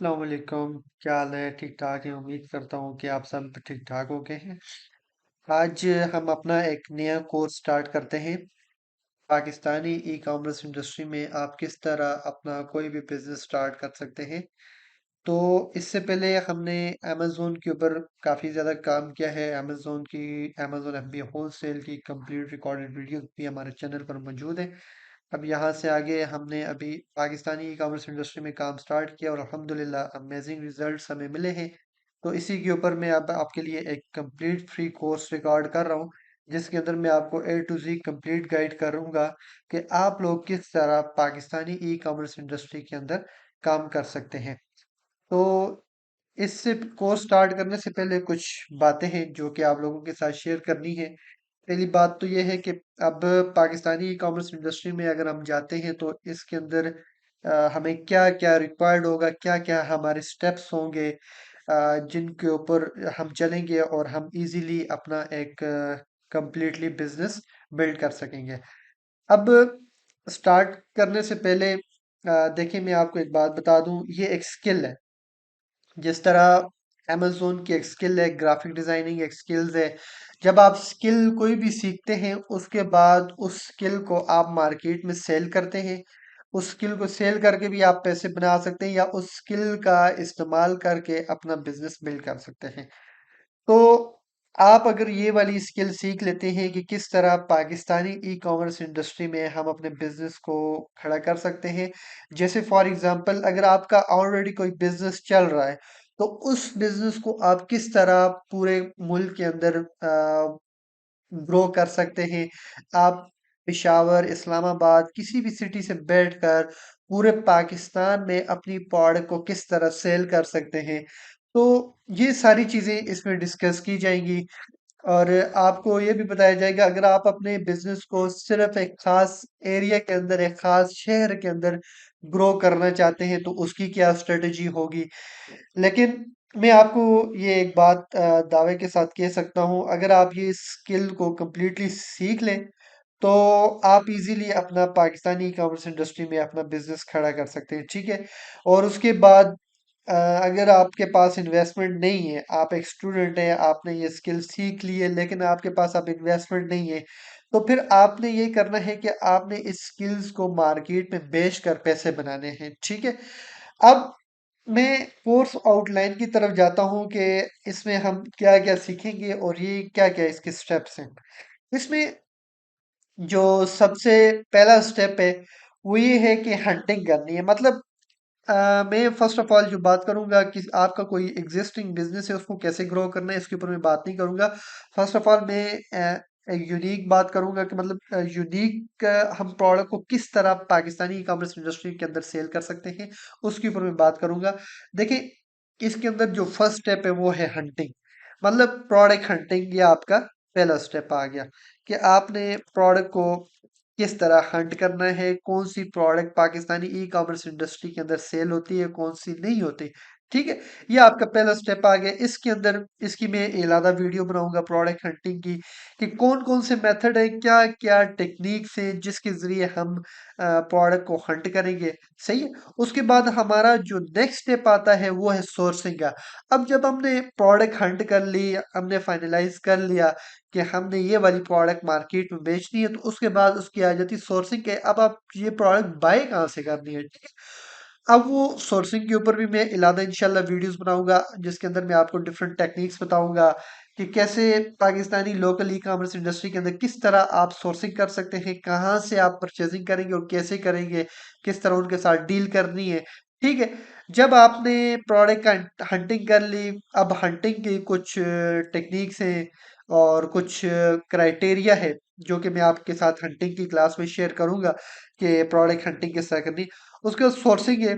अस्सलाम वालेकुम। क्या हाल है? ठीक ठाक है। उम्मीद करता हूँ कि आप सब ठीक ठाक हो गए हैं। आज हम अपना एक नया कोर्स स्टार्ट करते हैं। पाकिस्तानी ई कॉमर्स इंडस्ट्री में आप किस तरह अपना कोई भी बिजनेस स्टार्ट कर सकते हैं। तो इससे पहले हमने अमेज़न के ऊपर काफ़ी ज़्यादा काम किया है। अमेज़न FBA होलसेल की कंप्लीट रिकॉर्डेड वीडियोस भी हमारे चैनल पर मौजूद है। अब यहाँ से आगे हमने अभी पाकिस्तानी ई कॉमर्स इंडस्ट्री में काम स्टार्ट किया और अल्हम्दुलिल्लाह अमेजिंग रिजल्ट्स हमें मिले हैं। तो इसी के ऊपर मैं अब आपके लिए एक कंप्लीट फ्री कोर्स रिकॉर्ड कर रहा हूँ, जिसके अंदर मैं आपको A to Z complete guide करूँगा कि आप लोग किस तरह पाकिस्तानी ई कॉमर्स इंडस्ट्री के अंदर काम कर सकते हैं। तो इससे कोर्स स्टार्ट करने से पहले कुछ बातें हैं जो कि आप लोगों के साथ शेयर करनी है। पहली बात तो ये है कि अब पाकिस्तानी ई कॉमर्स इंडस्ट्री में अगर हम जाते हैं तो इसके अंदर हमें क्या क्या रिक्वायर्ड होगा, क्या क्या हमारे स्टेप्स होंगे, जिनके ऊपर हम चलेंगे और हम इजीली अपना एक कंप्लीटली बिजनेस बिल्ड कर सकेंगे। अब स्टार्ट करने से पहले देखिए, मैं आपको एक बात बता दूं, ये एक स्किल है। जिस तरह अमेज़न की एक स्किल है, ग्राफिक डिज़ाइनिंग एक स्किल्स है। जब आप स्किल कोई भी सीखते हैं, उसके बाद उस स्किल को आप मार्केट में सेल करते हैं। उस स्किल को सेल करके भी आप पैसे बना सकते हैं या उस स्किल का इस्तेमाल करके अपना बिज़नेस बिल्ड कर सकते हैं। तो आप अगर ये वाली स्किल सीख लेते हैं कि किस तरह पाकिस्तानी ई कॉमर्स इंडस्ट्री में हम अपने बिजनेस को खड़ा कर सकते हैं। जैसे फॉर एग्जांपल, अगर आपका ऑलरेडी कोई बिजनेस चल रहा है, तो उस बिजनेस को आप किस तरह पूरे मुल्क के अंदर ग्रो कर सकते हैं। आप पेशावर, इस्लामाबाद किसी भी सिटी से बैठकर पूरे पाकिस्तान में अपनी प्रोडक्ट को किस तरह सेल कर सकते हैं। तो ये सारी चीज़ें इसमें डिस्कस की जाएंगी और आपको ये भी बताया जाएगा, अगर आप अपने बिजनेस को सिर्फ एक खास एरिया के अंदर, एक खास शहर के अंदर ग्रो करना चाहते हैं, तो उसकी क्या स्ट्रेटजी होगी। लेकिन मैं आपको ये एक बात दावे के साथ कह सकता हूँ, अगर आप ये स्किल को completely सीख लें, तो आप इजीली अपना पाकिस्तानी कॉमर्स इंडस्ट्री में अपना बिजनेस खड़ा कर सकते हैं, ठीक है। और उसके बाद अगर आपके पास इन्वेस्टमेंट नहीं है, आप एक स्टूडेंट हैं, आपने ये स्किल सीख ली है, लेकिन आपके पास अब इन्वेस्टमेंट नहीं है, तो फिर आपने ये करना है कि आपने इस स्किल्स को मार्केट में बेच कर पैसे बनाने हैं, ठीक है। अब मैं कोर्स आउटलाइन की तरफ जाता हूँ कि इसमें हम क्या क्या सीखेंगे और ये क्या क्या इसके स्टेप्स हैं। इसमें जो सबसे पहला स्टेप है, वो ये है कि हंटिंग करनी है। मतलब मैं फर्स्ट ऑफ ऑल जो बात करूंगा कि आपका कोई एग्जिस्टिंग बिजनेस है, उसको कैसे ग्रो करना है, इसके ऊपर मैं बात नहीं करूंगा। फर्स्ट ऑफ ऑल मैं एक यूनिक बात करूंगा कि मतलब यूनिक हम प्रोडक्ट को किस तरह पाकिस्तानी ई कॉमर्स इंडस्ट्री के अंदर सेल कर सकते हैं, उसके ऊपर मैं बात करूंगा। देखिए, इसके अंदर जो फर्स्ट स्टेप है वो है हंटिंग। मतलब प्रोडक्ट हंटिंग, ये आपका पहला स्टेप आ गया कि आपने प्रोडक्ट को किस तरह हंट करना है, कौन सी product Pakistani e commerce industry के अंदर सेल होती है, कौन सी नहीं होती। ठीक है, ये आपका पहला स्टेप आ गया। इसके अंदर इसकी मैं अलग वीडियो बनाऊंगा प्रोडक्ट हंटिंग की, कि कौन कौन से मेथड है, क्या क्या टेक्निक्स है जिसके जरिए हम प्रोडक्ट को हंट करेंगे। सही है। उसके बाद हमारा जो नेक्स्ट स्टेप आता है वो है सोर्सिंग का। अब जब हमने प्रोडक्ट हंट कर ली, हमने फाइनलाइज कर लिया कि हमने ये वाली प्रोडक्ट मार्केट में बेचनी है, तो उसके बाद उसकी आ जाती सोर्सिंग के। अब आप ये प्रोडक्ट बाय कहाँ से करनी है, ठीक है। अब वो सोर्सिंग के ऊपर भी मैं इलादा इंशाल्लाह वीडियोस बनाऊंगा, जिसके अंदर मैं आपको डिफरेंट टेक्निक्स बताऊंगा कि कैसे पाकिस्तानी लोकल ई कॉमर्स इंडस्ट्री के अंदर किस तरह आप सोर्सिंग कर सकते हैं, कहाँ से आप परचेजिंग करेंगे और कैसे करेंगे, किस तरह उनके साथ डील करनी है। ठीक है। जब आपने प्रोडक्ट का हंटिंग कर ली, अब हंटिंग की कुछ टेक्निक्स हैं और कुछ क्राइटेरिया है, जो कि मैं आपके साथ हंटिंग की क्लास में शेयर करूंगा कि प्रोडक्ट हंटिंग किस तरह करनी। उसके बाद सोर्सिंग है।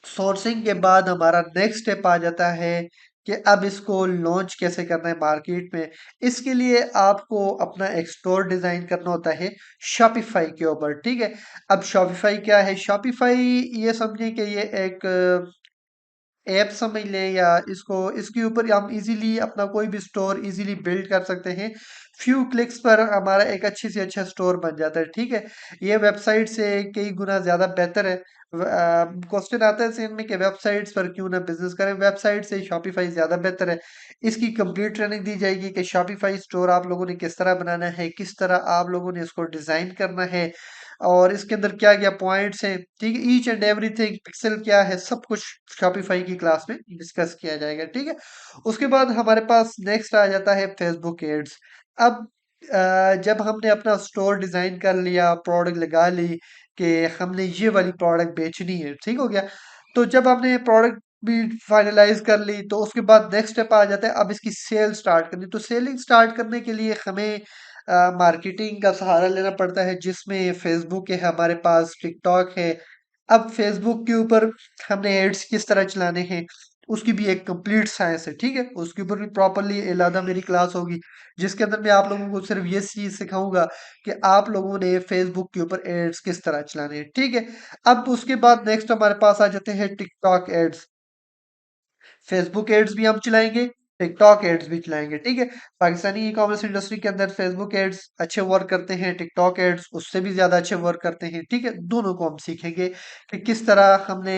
सोर्सिंग के बाद हमारा नेक्स्ट स्टेप आ जाता है कि अब इसको लॉन्च कैसे करना है मार्केट में। इसके लिए आपको अपना एक स्टोर डिजाइन करना होता है शॉपिफाई के ऊपर, ठीक है। अब शॉपिफाई क्या है? शॉपिफाई, ये समझिए कि ये एक ऐप समझ लें, या इसको इसके ऊपर हम इजीली अपना कोई भी स्टोर इजीली बिल्ड कर सकते हैं। फ्यू क्लिक्स पर हमारा एक अच्छी से अच्छा स्टोर बन जाता है, ठीक है। ये वेबसाइट से कई गुना ज्यादा बेहतर है। क्वेश्चन आता है सेम में कि वेबसाइट्स पर क्यों ना बिजनेस करें, वेबसाइट से शॉपिफाई ज्यादा बेहतर है। इसकी कंप्लीट ट्रेनिंग दी जाएगी कि शॉपिफाई स्टोर आप लोगों ने किस तरह बनाना है, किस तरह आप लोगों ने इसको डिजाइन करना है, और इसके अंदर क्या क्या पॉइंट्स हैं, ठीक है। ईच एंड एवरीथिंग, पिक्सल क्या है, सब कुछ शॉपिफाई की क्लास में डिस्कस किया जाएगा, ठीक है। उसके बाद हमारे पास नेक्स्ट आ जाता है फेसबुक एड्स। अब जब हमने अपना स्टोर डिजाइन कर लिया, प्रोडक्ट लगा ली कि हमने ये वाली प्रोडक्ट बेचनी है, ठीक हो गया। तो जब हमने प्रोडक्ट भी फाइनलाइज कर ली, तो उसके बाद नेक्स्ट स्टेप आ जाता है अब इसकी सेल स्टार्ट करनी। तो सेलिंग स्टार्ट करने के लिए हमें मार्केटिंग का सहारा लेना पड़ता है, जिसमें फेसबुक है, हमारे पास टिकटॉक है। अब फेसबुक के ऊपर हमने एड्स किस तरह चलाने हैं, उसकी भी एक कंप्लीट साइंस है, ठीक है। उसके ऊपर भी प्रॉपरली अलहदा मेरी क्लास होगी, जिसके अंदर मैं आप लोगों को सिर्फ ये चीज सिखाऊंगा कि आप लोगों ने फेसबुक के ऊपर एड्स किस तरह चलाने हैं, ठीक है। अब उसके बाद नेक्स्ट हमारे पास आ जाते हैं टिकटॉक एड्स। फेसबुक एड्स भी हम चलाएंगे, टिकटॉक एड्स भी चलाएंगे, ठीक है। पाकिस्तानी ई कॉमर्स इंडस्ट्री के अंदर फेसबुक एड्स अच्छे वर्क करते हैं, टिकटॉक एड्स उससे भी ज्यादा अच्छे वर्क करते हैं, ठीक है। दोनों को हम सीखेंगे कि किस तरह हमने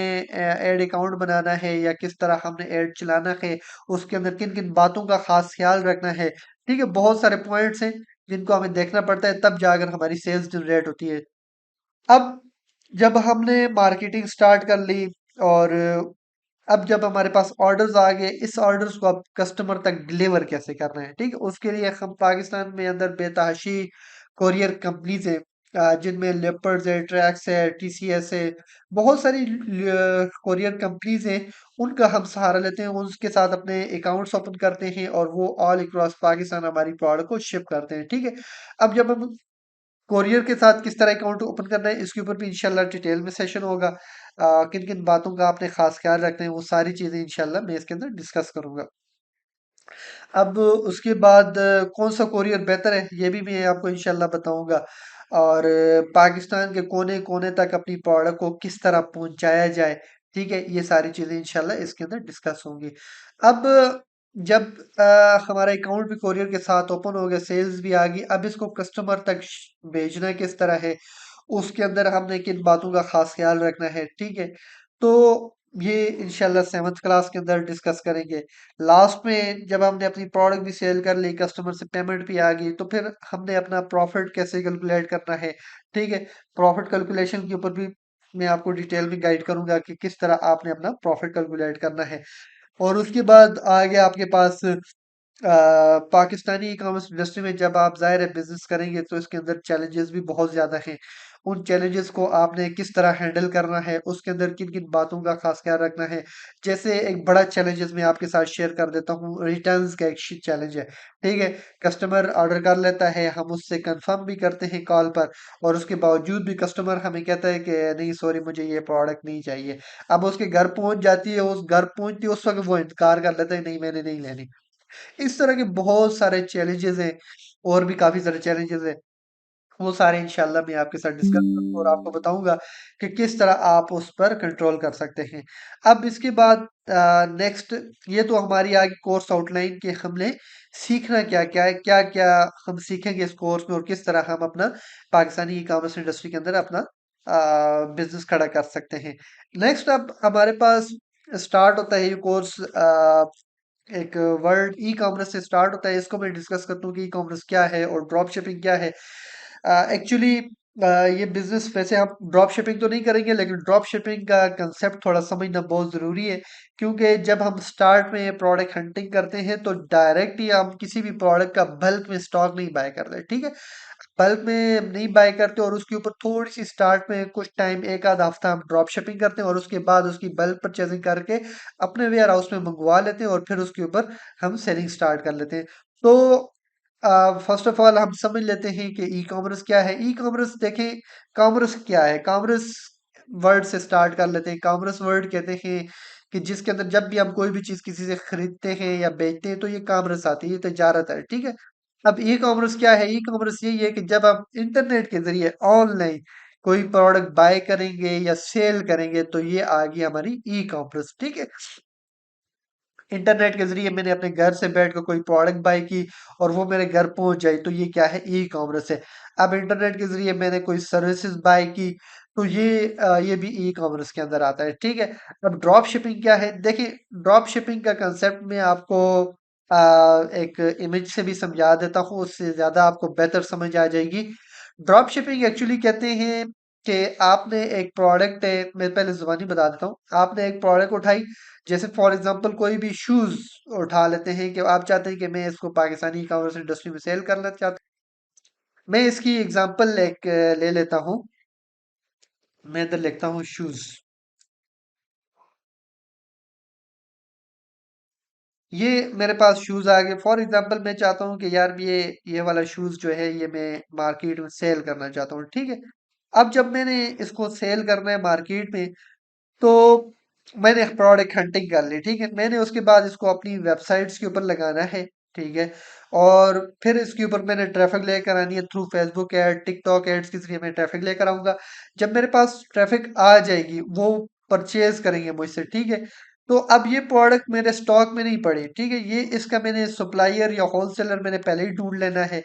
एड अकाउंट बनाना है, या किस तरह हमने एड चलाना है, उसके अंदर किन किन बातों का खास ख्याल रखना है, ठीक है। बहुत सारे पॉइंट्स हैं जिनको हमें देखना पड़ता है, तब जाकर हमारी सेल्स जनरेट होती है। अब जब हमने मार्केटिंग स्टार्ट कर ली, और अब जब हमारे पास ऑर्डर्स आ गए, इस ऑर्डर्स को अब कस्टमर तक डिलीवर कैसे करना है, ठीक है। उसके लिए हम पाकिस्तान में अंदर बेतहाशी कोरियर कंपनीज है, जिनमें लेपर्ड्स है, ट्रैक्स है, टीसीएस है, बहुत सारी कोरियर कंपनीज हैं। उनका हम सहारा लेते हैं, उनके साथ अपने अकाउंट्स ओपन करते हैं, और वो ऑल अक्रॉस पाकिस्तान हमारी प्रोडक्ट को शिप करते हैं, ठीक है। अब जब हम कोरियर के साथ किस तरह अकाउंट ओपन करना है, इसके ऊपर भी इंशाल्लाह डिटेल में सेशन होगा। किन किन बातों का आपने खास ख्याल रखना है, वो सारी चीजें इंशाल्लाह मैं इसके अंदर डिस्कस करूंगा। अब उसके बाद कौन सा कोरियर बेहतर है, ये भी मैं आपको इंशाल्लाह बताऊंगा। और पाकिस्तान के कोने कोने तक अपनी प्रोडक्ट को किस तरह पहुंचाया जाए, ठीक है। ये सारी चीजें इंशाल्लाह इसके अंदर डिस्कस होंगी। अब जब हमारा अकाउंट भी कोरियर के साथ ओपन हो गया, सेल्स भी आ गई, अब इसको कस्टमर तक भेजना किस तरह है, उसके अंदर हमने किन बातों का खास ख्याल रखना है, ठीक है। तो ये इंशाल्लाह 7th क्लास के अंदर डिस्कस करेंगे। लास्ट में जब हमने अपनी प्रोडक्ट भी सेल कर ली, कस्टमर से पेमेंट भी आ गई, तो फिर हमने अपना प्रॉफिट कैसे कैलकुलेट करना है, ठीक है। प्रॉफिट कैलकुलेशन के ऊपर भी मैं आपको डिटेल में गाइड करूंगा कि किस तरह आपने अपना प्रॉफिट कैलकुलेट करना है। और उसके बाद आगे आपके पास पाकिस्तानी ई कॉमर्स इंडस्ट्री में जब आप ज़ाहिर है बिजनेस करेंगे, तो इसके अंदर चैलेंजेस भी बहुत ज़्यादा हैं। उन चैलेंजेस को आपने किस तरह हैंडल करना है, उसके अंदर किन किन बातों का खास ख्याल रखना है। जैसे एक बड़ा चैलेंजेस मैं आपके साथ शेयर कर देता हूँ, रिटर्न्स का एक चैलेंज है, ठीक है। कस्टमर ऑर्डर कर लेता है, हम उससे कंफर्म भी करते हैं कॉल पर, और उसके बावजूद भी कस्टमर हमें कहता है कि नहीं सॉरी मुझे ये प्रोडक्ट नहीं चाहिए। अब उसके घर पहुंच जाती है, उस घर पहुंचती है, उस वक्त वो इनकार कर लेता है, नहीं मैंने नहीं लेनी। इस तरह के बहुत सारे चैलेंजेस हैं, और भी काफी सारे चैलेंजेस हैं। वो सारे इंशाल्लाह मैं आपके साथ डिस्कस करूंगा, और आपको बताऊंगा कि किस तरह आप उस पर कंट्रोल कर सकते हैं। अब इसके बाद नेक्स्ट, ये तो हमारी आगे कोर्स आउटलाइन के हमने सीखना क्या क्या है, क्या क्या हम सीखेंगे इस कोर्स में, और किस तरह हम अपना पाकिस्तानी ई कॉमर्स इंडस्ट्री के अंदर अपना बिजनेस खड़ा कर सकते हैं। नेक्स्ट अब हमारे पास स्टार्ट होता है ये कोर्स, एक वर्ड ई कॉमर्स से स्टार्ट होता है। इसको मैं डिस्कस करता हूँ कि ई कॉमर्स क्या है और ड्रॉप शिपिंग क्या है। एक्चुअली ये बिजनेस वैसे आप ड्रॉप शिपिंग तो नहीं करेंगे, लेकिन ड्रॉप शिपिंग का कंसेप्ट थोड़ा समझना बहुत ज़रूरी है। क्योंकि जब हम स्टार्ट में प्रोडक्ट हंटिंग करते हैं, तो डायरेक्ट ही हम किसी भी प्रोडक्ट का बल्क में स्टॉक नहीं बाय करते, ठीक है। बल्क में नहीं बाय करते, और उसके ऊपर थोड़ी सी स्टार्ट में कुछ टाइम, एक आध हफ्ता हम ड्रॉप शिपिंग करते हैं, और उसके बाद उसकी बल्क परचेजिंग करके अपने वेयर हाउस में मंगवा लेते हैं, और फिर उसके ऊपर हम सेलिंग स्टार्ट कर लेते हैं। तो फर्स्ट ऑफ ऑल हम समझ लेते हैं कि ई कॉमर्स क्या है। ई कॉमर्स देखें, कॉमर्स क्या है, कॉमर्स वर्ड से स्टार्ट कर लेते हैं। कॉमर्स वर्ड कहते हैं कि जिसके अंदर जब भी हम कोई भी चीज किसी से खरीदते हैं या बेचते हैं, तो ये कॉमर्स आती है, ये तजारत है, ठीक है। अब ई कॉमर्स क्या है, ई कॉमर्स यही है कि जब हम इंटरनेट के जरिए ऑनलाइन कोई प्रोडक्ट बाय करेंगे या सेल करेंगे, तो ये आ गई हमारी ई कॉमर्स, ठीक है। इंटरनेट के ज़रिए मैंने अपने घर से बैठकर कोई प्रोडक्ट बाय की और वो मेरे घर पहुँच जाई, तो ये क्या है? ई-कॉमर्स है। अब इंटरनेट के ज़रिए मैंने कोई सर्विसेज़ बाय की, तो ये भी ई-कॉमर्स के अंदर आता है, ठीक है? अब ड्रॉप शिपिंग क्या है? देखिए, ड्रॉप शिपिंग का कांसेप्ट मैं आपको एक इमेज से भी समझा देता हूँ, उससे ज़्यादा आपको बेहतर समझ आ जाएगी। ड्रॉप शिपिंग एक्चुअली कहते हैं कि आपने एक प्रोडक्ट है, मैं पहले ज़ुबानी बता देता हूँ। आपने एक प्रोडक्ट उठाई, जैसे फॉर एग्जांपल कोई भी शूज़ उठा लेते हैं कि आप चाहते हैं कि मैं इसको पाकिस्तानी ई-कॉमर्स इंडस्ट्री में सेल करना चाहता हूँ। मैं इसकी एग्जांपल एक ले लेता हूँ। मैं इधर लिखता हूँ शूज़। ये मेरे पास शूज़ आ गए। फॉर एग्जांपल मैं चाहता हूँ कि यार ये वाला शूज़ जो है ये मैं मार्केट में सेल करना चाहता हूँ, ठीक है? अब जब मैंने इसको सेल करना है मार्केट में, तो मैंने प्रोडक्ट हंटिंग कर ली, ठीक है? मैंने उसके बाद इसको अपनी वेबसाइट्स के ऊपर लगाना है, ठीक है? और फिर इसके ऊपर मैंने ट्रैफ़िक लेकर आनी है through Facebook ad, TikTok ads के ज़रिए मैं ट्रैफ़िक लेकर आऊँगा। जब मेरे पास ट्रैफ़िक आ जाएगी, वो परचेज़ करेंगे मुझसे, ठीक है? तो अब ये प्रोडक्ट मेरे स्टॉक में नहीं पड़ी, ठीक है? ये इसका मैंने सप्लायर या होलसेलर मैंने पहले ही ढूँढ लेना है।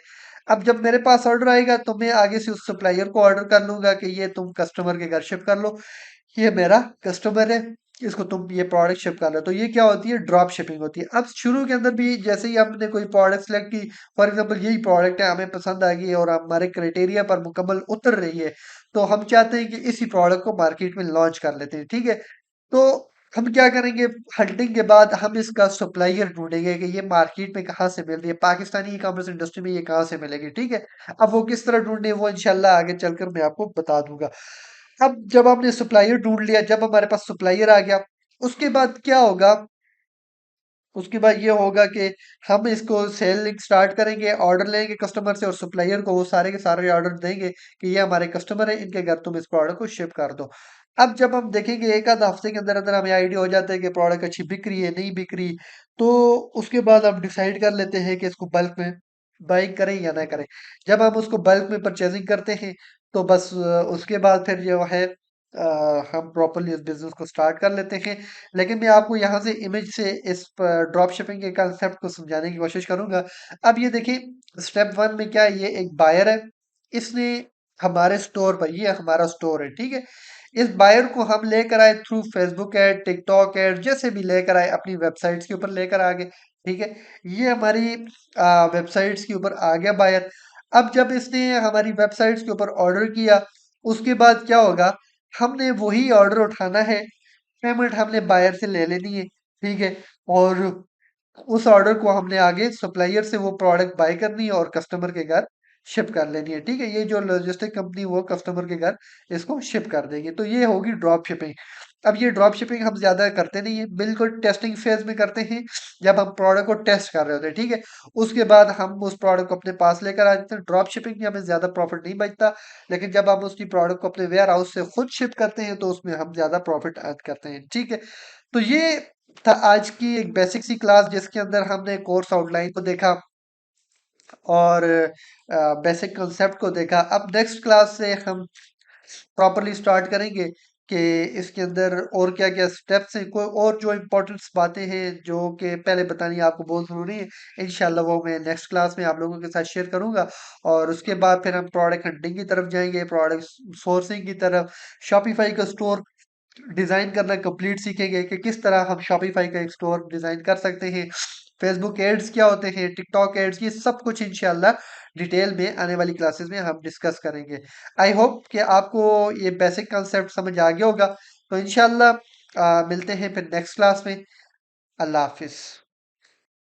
अब जब मेरे पास ऑर्डर आएगा, तो मैं आगे से उस सप्लायर को ऑर्डर कर लूँगा कि ये तुम कस्टमर के घर शिप कर लो। ये मेरा कस्टमर है, इसको तुम ये प्रोडक्ट शिप कर लो। तो ये क्या होती है? ड्रॉप शिपिंग होती है। अब शुरू के अंदर भी जैसे ही आपने कोई प्रोडक्ट सेलेक्ट की, फॉर एग्जांपल यही प्रोडक्ट है, हमें पसंद आ गई है और हमारे क्राइटेरिया पर मुकम्मल उतर रही है, तो हम चाहते हैं कि इसी प्रोडक्ट को मार्केट में लॉन्च कर लेते हैं, ठीक है? तो हम क्या करेंगे? हंटिंग के बाद हम इसका सप्लायर ढूंढेंगे कि ये मार्केट में कहाँ से मिल रही है, पाकिस्तानी ई कॉमर्स इंडस्ट्री में ये कहाँ से मिलेगी, ठीक है? अब वो किस तरह ढूंढने, वो इंशाल्लाह आगे चलकर मैं आपको बता दूंगा। अब जब आपने सप्लायर ढूंढ लिया, जब हमारे पास सप्लायर आ गया, उसके बाद क्या होगा? उसके बाद ये होगा कि हम इसको सेलिंग स्टार्ट करेंगे, ऑर्डर लेंगे कस्टमर से और सप्लायर को वो सारे के सारे ऑर्डर देंगे कि ये हमारे कस्टमर है, इनके घर तुम इस प्रोडक्ट को शिप कर दो। अब जब हम देखेंगे एक आध हफ्ते के अंदर अंदर हमें आइडिया हो जाता है कि प्रोडक्ट अच्छी बिक रही है, नहीं बिक रही, तो उसके बाद हम डिसाइड कर लेते हैं कि इसको बल्क में बाइंग करें या ना करें। जब हम उसको बल्क में परचेजिंग करते हैं, तो बस उसके बाद फिर जो है हम प्रॉपरली उस बिजनेस को स्टार्ट कर लेते हैं। लेकिन मैं आपको यहाँ से इमेज से इस ड्रॉप शिपिंग के कंसेप्ट को समझाने की कोशिश करूंगा। अब ये देखिए, स्टेप वन में क्या है? ये एक बायर है, इसने हमारे स्टोर पर, ये हमारा स्टोर है, ठीक है? इस बायर को हम लेकर आए through Facebook ad, TikTok add, जैसे भी लेकर आए, अपनी वेबसाइट्स के ऊपर लेकर आ गए, ठीक है? ये हमारी वेबसाइट्स के ऊपर आ गया बायर। अब जब इसने हमारी वेबसाइट्स के ऊपर ऑर्डर किया, उसके बाद क्या होगा? हमने वही ऑर्डर उठाना है, पेमेंट हमने बायर से ले लेनी है, ठीक है? और उस ऑर्डर को हमने आगे सप्लायर से वो प्रोडक्ट बाय करनी है और कस्टमर के घर शिप कर लेनी है, ठीक है? ये जो लॉजिस्टिक कंपनी वो कस्टमर के घर इसको शिप कर देगी, तो ये होगी ड्रॉप शिपिंग। अब ये ड्रॉप शिपिंग हम ज्यादा करते नहीं है, बिल्कुल टेस्टिंग फेज में करते हैं, जब हम प्रोडक्ट को टेस्ट कर रहे होते हैं, ठीक है? उसके बाद हम उस प्रोडक्ट को अपने पास लेकर आ जाते हैं। ड्रॉप शिपिंग में हमें ज्यादा प्रॉफिट नहीं बचता, लेकिन जब हम उसकी प्रोडक्ट को अपने वेयर हाउस से खुद शिप करते हैं, तो उसमें हम ज्यादा प्रॉफिट अर्न करते हैं, ठीक है? तो ये था आज की एक बेसिक सी क्लास, जिसके अंदर हमने कोर्स आउटलाइन को देखा और बेसिक कंसेप्ट को देखा। अब नेक्स्ट क्लास से हम प्रॉपरली स्टार्ट करेंगे कि इसके अंदर और क्या क्या स्टेप्स हैं, कोई और जो इम्पोर्टेंट्स बातें हैं जो कि पहले बतानी आपको बहुत ज़रूरी है, इंशाल्लाह वो मैं नेक्स्ट क्लास में आप लोगों के साथ शेयर करूंगा। और उसके बाद फिर हम प्रोडक्ट हंटिंग की तरफ जाएंगे, प्रोडक्ट सोर्सिंग की तरफ, शॉपिफाई का स्टोर डिजाइन करना कंप्लीट सीखेंगे कि किस तरह हम शॉपिफाई का एक स्टोर डिजाइन कर सकते हैं, फेसबुक एड्स क्या होते हैं, टिकटॉक एड्स, ये सब कुछ इंशाल्लाह डिटेल में आने वाली क्लासेस में हम डिस्कस करेंगे। आई होप कि आपको ये बेसिक कंसेप्ट समझ आ गया होगा। तो इंशाल्लाह मिलते हैं फिर नेक्स्ट क्लास में। अल्लाह हाफिज।